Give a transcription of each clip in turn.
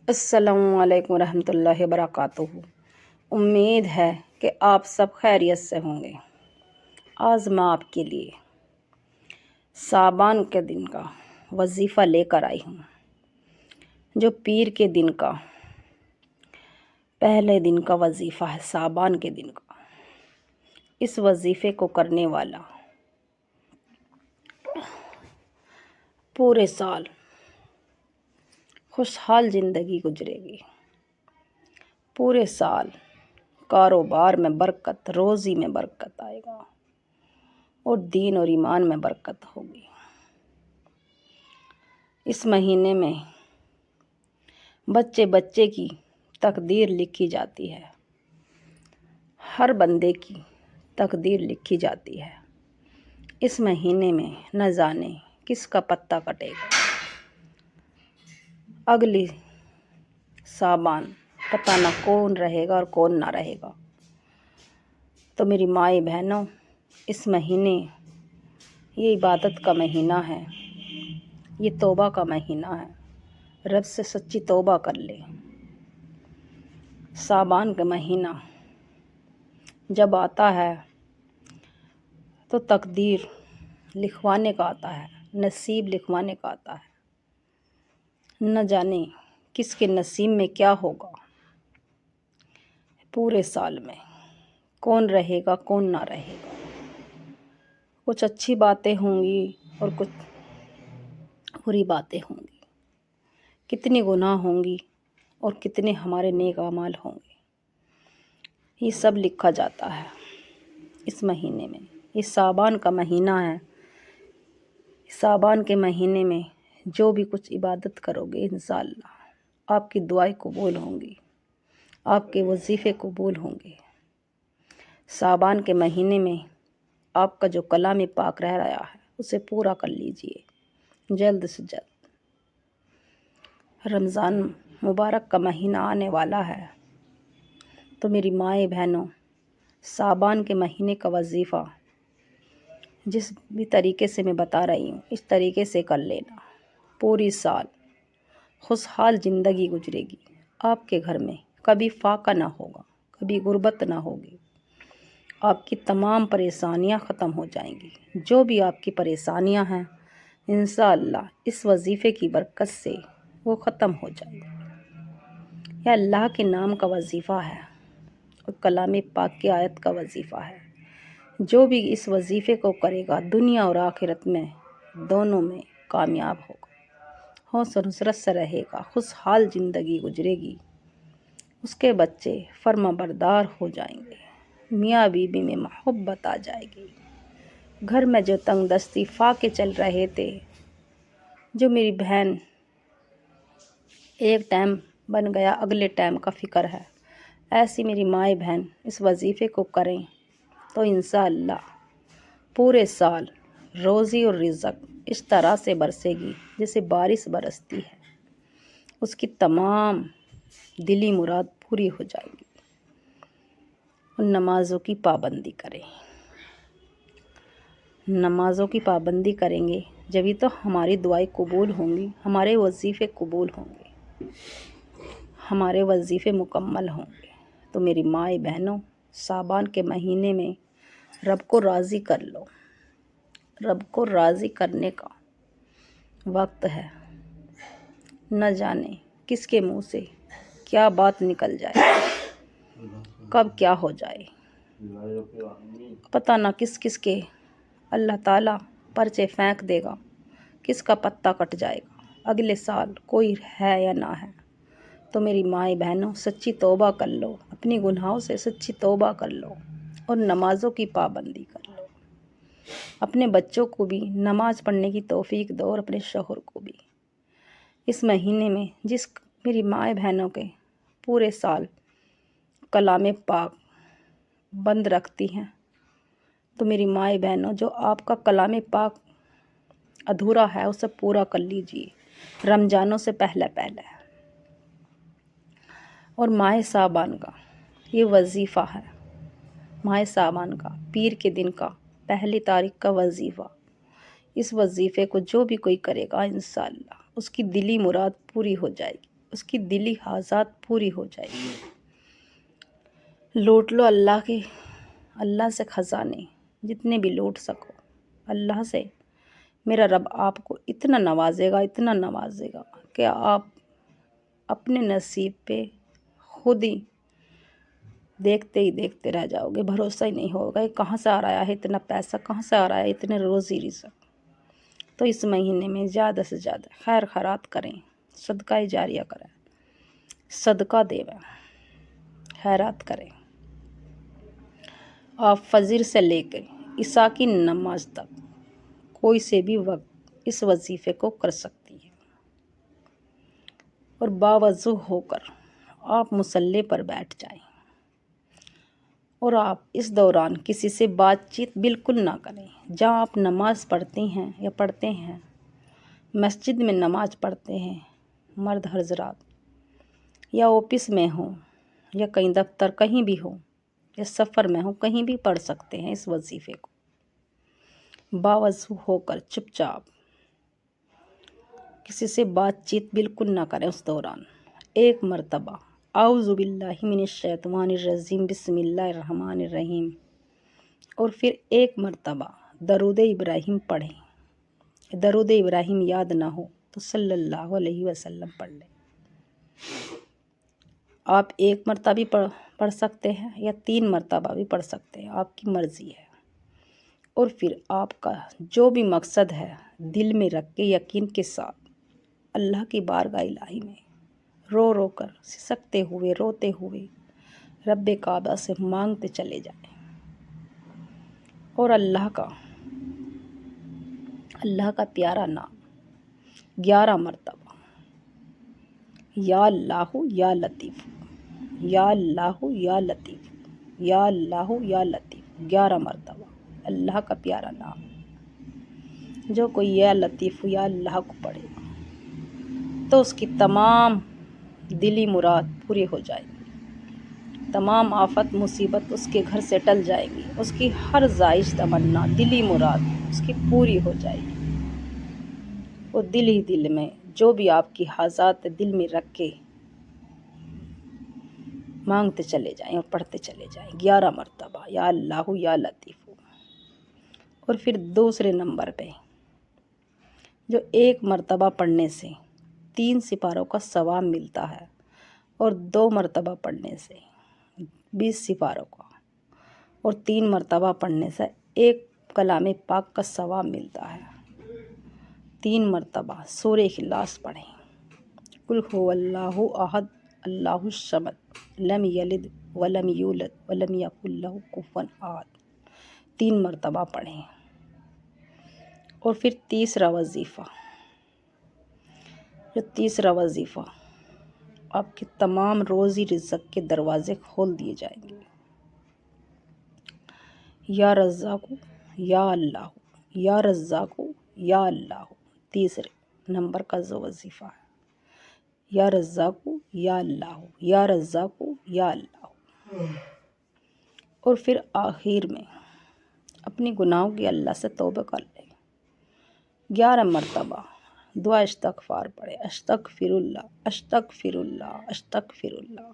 السلام علیکم ورحمۃ اللہ وبرکاتہ۔ امید ہے کہ آپ سب خیریت سے ہوں گے۔ آج میں آپ کے لیے صابان کے دن کا وظیفہ لے کر آئی ہوں، جو پیر کے دن کا پہلے دن کا وظیفہ ہے۔ صابان کے دن کا اس وظیفے کو کرنے والا پورے سال خوشحال زندگی گزرے گی۔ پورے سال کاروبار میں برکت، روزی میں برکت آئے گا اور دین اور ایمان میں برکت ہوگی۔ اس مہینے میں بچے کی تقدیر لکھی جاتی ہے، ہر بندے کی تقدیر لکھی جاتی ہے۔ اس مہینے میں نہ جانے کس کا پتہ کٹے گا۔ اگلی صابان پتہ نہ کون رہے گا اور کون نہ رہے گا۔ تو میری مائیں بہنوں، اس مہینے یہ عبادت کا مہینہ ہے، یہ توبہ کا مہینہ ہے۔ رب سے سچی توبہ کر لے۔ صابان کا مہینہ جب آتا ہے تو تقدیر لکھوانے کا آتا ہے، نصیب لکھوانے کا آتا ہے۔ نہ جانے کس کے نصیب میں کیا ہوگا، پورے سال میں کون رہے گا کون نہ رہے گا۔ کچھ اچھی باتیں ہوں گی اور کچھ بری باتیں ہوں گی، کتنی گناہ ہوں گی اور کتنے ہمارے نیک اعمال ہوں گے، یہ سب لکھا جاتا ہے اس مہینے میں۔ یہ صابان کا مہینہ ہے۔ صابان کے مہینے میں جو بھی کچھ عبادت کرو گے، انشاءاللہ آپ کی دعائیں قبول ہوں گی، آپ کے وظیفے قبول ہوں گے۔ صابان کے مہینے میں آپ کا جو کلام پاک رہ رہا ہے اسے پورا کر لیجئے جلد سے جلد۔ رمضان مبارک کا مہینہ آنے والا ہے، تو میری مائیں بہنوں، صابان کے مہینے کا وظیفہ جس بھی طریقے سے میں بتا رہی ہوں اس طریقے سے کر لینا۔ پوری سال خوشحال زندگی گزرے گی۔ آپ کے گھر میں کبھی فاقہ نہ ہوگا، کبھی غربت نہ ہوگی۔ آپ کی تمام پریشانیاں ختم ہو جائیں گی۔ جو بھی آپ کی پریشانیاں ہیں انشاءاللہ اس وظیفے کی برکت سے وہ ختم ہو جائیں گی۔ یہ اللہ کے نام کا وظیفہ ہے اور کلام پاک کی آیت کا وظیفہ ہے۔ جو بھی اس وظیفے کو کرے گا دنیا اور آخرت میں دونوں میں کامیاب ہوگا، حوصلہ نصرت سے رہے گا، خوشحال زندگی گزرے گی۔ اس کے بچے فرما بردار ہو جائیں گے، میاں بیوی میں محبت آ جائے گی۔ گھر میں جو تنگ دستی فاقے چل رہے تھے، جو میری بہن ایک ٹائم بن گیا اگلے ٹائم کا فکر ہے، ایسی میری مائیں بہن اس وظیفے کو کریں تو انشاءاللہ پورے سال روزی اور رزق اس طرح سے برسے گی جیسے بارش برستی ہے۔ اس کی تمام دلی مراد پوری ہو جائے گی۔ ان نمازوں کی پابندی کریں۔ نمازوں کی پابندی کریں گے جبھی تو ہماری دعائیں قبول ہوں گی، ہمارے وظیفے قبول ہوں گے، ہمارے وظیفے مکمل ہوں گے۔ تو میری مائیں بہنوں، صابان کے مہینے میں رب کو راضی کر لو۔ رب کو راضی کرنے کا وقت ہے۔ نہ جانے کس کے منہ سے کیا بات نکل جائے، کب کیا ہو جائے، پتہ نہ کس کس کے اللہ تعالیٰ پرچے پھینک دے گا، کس کا پتہ کٹ جائے گا، اگلے سال کوئی ہے یا نہ ہے۔ تو میری مائیں بہنوں، سچی توبہ کر لو، اپنی گناہوں سے سچی توبہ کر لو اور نمازوں کی پابندی کر لو۔ اپنے بچوں کو بھی نماز پڑھنے کی توفیق دو اور اپنے شوہر کو بھی۔ اس مہینے میں جس میری مائیں بہنوں کے پورے سال کلام پاک بند رکھتی ہیں، تو میری مائیں بہنوں، جو آپ کا کلام پاک ادھورا ہے اسے پورا کر لیجئے رمضانوں سے پہلے۔ اور ماہ صابان کا یہ وظیفہ ہے، ماہ صابان کا پیر کے دن کا پہلی تاریخ کا وظیفہ۔ اس وظیفے کو جو بھی کوئی کرے گا انشاءاللہ اس کی دلی مراد پوری ہو جائے گی۔ اس کی دلی حاجات پوری ہو جائے گی۔ لوٹ لو اللہ سے خزانے، جتنے بھی لوٹ سکو اللہ سے۔ میرا رب آپ کو اتنا نوازے گا کہ آپ اپنے نصیب پہ خود ہی دیکھتے رہ جاؤ گے، بھروسہ ہی نہیں ہوگا یہ کہاں سے آ رہا ہے اتنا پیسہ، کہاں سے آ رہا ہے اتنے روزی رزق۔ تو اس مہینے میں زیادہ سے زیادہ خیر خیرات کریں، صدقہ جاریہ کریں، صدقہ دیں، خیرات کریں۔ آپ فجر سے لے کے عشاء کی نماز تک کوئی سے بھی وقت اس وظیفے کو کر سکتی ہے، اور باوضو ہو کر آپ مصلی پر بیٹھ جائیں، اور آپ اس دوران کسی سے بات چیت بالکل نہ کریں۔ جہاں آپ نماز پڑھتی ہیں یا پڑھتے ہیں، مسجد میں نماز پڑھتے ہیں مرد حضرات، یا آفس میں ہوں یا کہیں دفتر کہیں بھی ہوں یا سفر میں ہوں، کہیں بھی پڑھ سکتے ہیں اس وظیفے کو۔ باوضو ہو کر چپ چاپ کسی سے بات چیت بالکل نہ کریں اس دوران۔ ایک مرتبہ اعوذ باللہ من الشیطان الرجیم بسم اللہ الرحمن الرحیم، اور پھر ایک مرتبہ درود ابراہیم پڑھیں۔ درود ابراہیم یاد نہ ہو تو صلی اللہ علیہ وسلم پڑھ لیں۔ آپ ایک مرتبہ بھی پڑھ سکتے ہیں یا 3 مرتبہ بھی پڑھ سکتے ہیں، آپ کی مرضی ہے۔ اور پھر آپ کا جو بھی مقصد ہے دل میں رکھ کے یقین کے ساتھ اللہ کی بارگاہ الہی میں رو کر سسکتے ہوئے روتے ہوئے رب کعبہ سے مانگتے چلے جائیں، اور اللہ کا پیارا نام 11 مرتبہ، یا اللہ یا لطیف، یا اللہ یا لطیف، یا اللہ یا لطیف، 11 مرتبہ اللہ کا پیارا نام۔ جو کوئی یا لطیف یا اللہ کو پڑھے گا تو اس کی تمام دلی مراد پوری ہو جائے گی، تمام آفت مصیبت اس کے گھر سے ٹل جائے گی، اس کی ہر خواہش تمنا دلی مراد اس کی پوری ہو جائے گی۔ اور دل ہی دل میں جو بھی آپ کی حاجات دل میں رکھ کے مانگتے چلے جائیں اور پڑھتے چلے جائیں 11 مرتبہ یا اللہ یا لطیف۔ اور پھر دوسرے نمبر پہ جو 1 مرتبہ پڑھنے سے 3 سپاروں کا ثواب ملتا ہے، اور 2 مرتبہ پڑھنے سے 20 سپاروں کا، اور 3 مرتبہ پڑھنے سے 1 کلام پاک کا ثواب ملتا ہے۔ 3 مرتبہ سورہ اخلاص پڑھیں، قل هو اللہ احد اللہ الصمد لم یلد ولم یولد ولم یکن لہ کفوا احد، 3 مرتبہ پڑھیں۔ اور پھر تیسرا وظیفہ آپ کے تمام روزی رزق کے دروازے کھول دیے جائیں گے۔ یا رزاق یا اللہ، یا رزاق یا اللہ، تیسرے نمبر کا جو وظیفہ ہے، یا رزاق یا اللہ، یا رزاق یا اللہ۔ اور پھر آخر میں اپنی گناہوں کی اللہ سے توبہ کر لیں، 11 مرتبہ دعا استغفار پڑھے، استغفر اللہ استغفر اللہ استغفر اللہ۔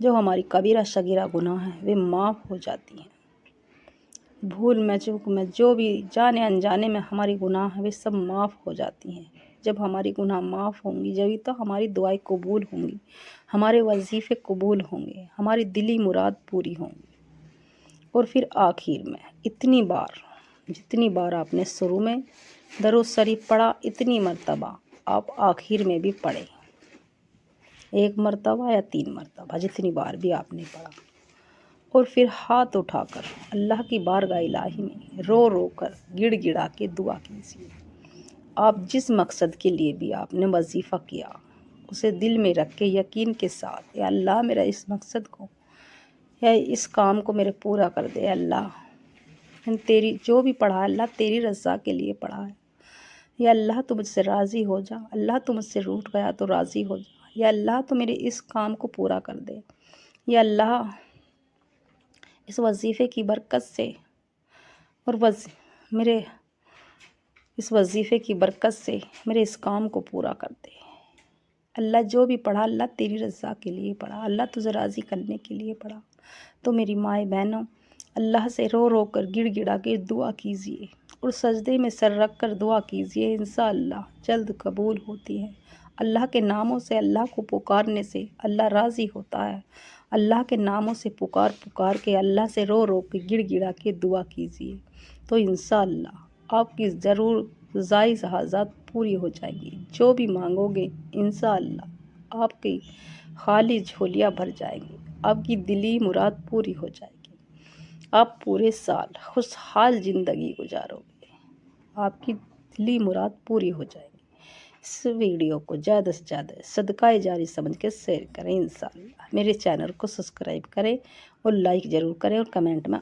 جو ہماری کبیرہ صغیرہ گناہ ہیں وہ معاف ہو جاتی ہیں، بھول میں چوک میں جو بھی جانے انجانے میں ہماری گناہ ہیں وہ سب معاف ہو جاتی ہیں۔ جب ہماری گناہ معاف ہوں گی جبھی تو ہماری دعائیں قبول ہوں گی، ہمارے وظیفے قبول ہوں گے، ہماری دلی مراد پوری ہوں گی۔ اور پھر آخر میں جتنی بار آپ نے شروع میں درود شریف پڑھا اتنی مرتبہ آپ آخر میں بھی پڑھیں، 1 مرتبہ یا 3 مرتبہ جتنی بار بھی آپ نے پڑھا۔ اور پھر ہاتھ اٹھا کر اللہ کی بارگاہ الہی میں رو کر گڑ گڑا کے دعا کیجیے۔ آپ جس مقصد کے لیے بھی آپ نے وظیفہ کیا اسے دل میں رکھ کے یقین کے ساتھ، یا اللہ میرا اس مقصد کو یا اس کام کو میرے پورا کر دے اللہ، تیری جو بھی پڑھا ہے اللہ تیری رضا کے لیے پڑھا ہے، یا اللہ تو مجھ سے راضی ہو جا، اللہ تو مجھ سے روٹ گیا تو راضی ہو جا، یا اللہ تو میرے اس کام کو پورا کر دے، یا اللہ اس وظیفے کی برکت سے اور میرے اس وظیفے کی برکت سے میرے اس کام کو پورا کر دے۔ اللہ جو بھی پڑھا اللہ تیری رضا کے لیے پڑھا، اللہ تجھے راضی کرنے کے لیے پڑھا۔ تو میری مائیں بہنوں، اللہ سے رو رو کر گڑ گڑا کے دعا کیجیے اور سجدے میں سر رکھ کر دعا کیجیے، انشاءاللہ جلد قبول ہوتی ہے۔ اللہ کے ناموں سے اللہ کو پکارنے سے اللہ راضی ہوتا ہے۔ اللہ کے ناموں سے پکار پکار کے اللہ سے رو رو کے گڑ گڑا کے دعا کیجیے، تو انشاءاللہ آپ کی ضرور جائز حاجات پوری ہو جائیں گی۔ جو بھی مانگو گے انشاءاللہ آپ کی خالی جھولیاں بھر جائیں گی، آپ کی دلی مراد پوری ہو جائے گی، آپ پورے سال خوشحال زندگی گزارو گے، آپ کی دلی مراد پوری ہو جائے گی۔ اس ویڈیو کو زیادہ سے زیادہ صدقہ جاری سمجھ کے شیئر کریں انشاءاللہ۔ میرے چینل کو سبسکرائب کریں اور لائک ضرور کریں اور کمنٹ میں